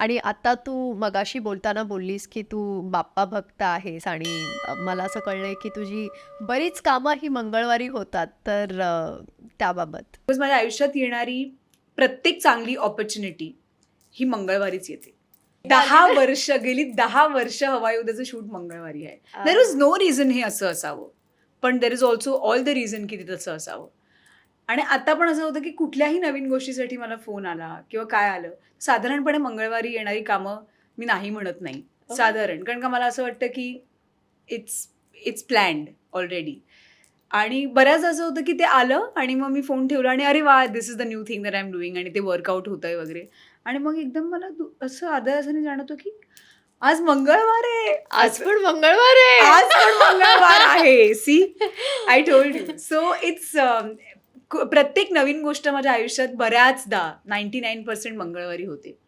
आणि आता तू मगाशी बोलताना बोललीस, की तू बाप्पा भक्त आहेस आणि मला असं कळलंय, की तुझी बरीच कामं ही मंगळवारी होतात. तर त्याबाबत? बिकॉज माझ्या आयुष्यात येणारी प्रत्येक चांगली ऑपॉर्च्युनिटी ही मंगळवारीच येते. गेली 10 वर्ष हवायुद्धाचं शूट मंगळवारी आहे. देर इज नो रिझन हे असं असावं, पण there is also all the reason की ते तसं असावं. आणि आता पण असं होतं की कुठल्याही नवीन गोष्टीसाठी मला फोन आला किंवा काय आलं, साधारणपणे मंगळवारी येणारी कामं मी नाही म्हणत नाही. साधारण, कारण का मला असं वाटतं की इट्स इट्स प्लॅन्ड ऑलरेडी. आणि बऱ्याच असं होतं की ते आलं आणि मग मी फोन ठेवला आणि अरे वा, this is the new thing that I am doing आणि ते वर्कआउट होतंय वगैरे. आणि मग एकदम मला असं आदळासाने जाणवतो की आज मंगळवार आहे. आज असं पण मंगळवार आहे. आज पण मंगळवार आहे. See, I told you. So it's प्रत्येक नवीन गोष्ट माझ्या आयुष्यात बऱ्याचदा 99% मंगळवारी होते.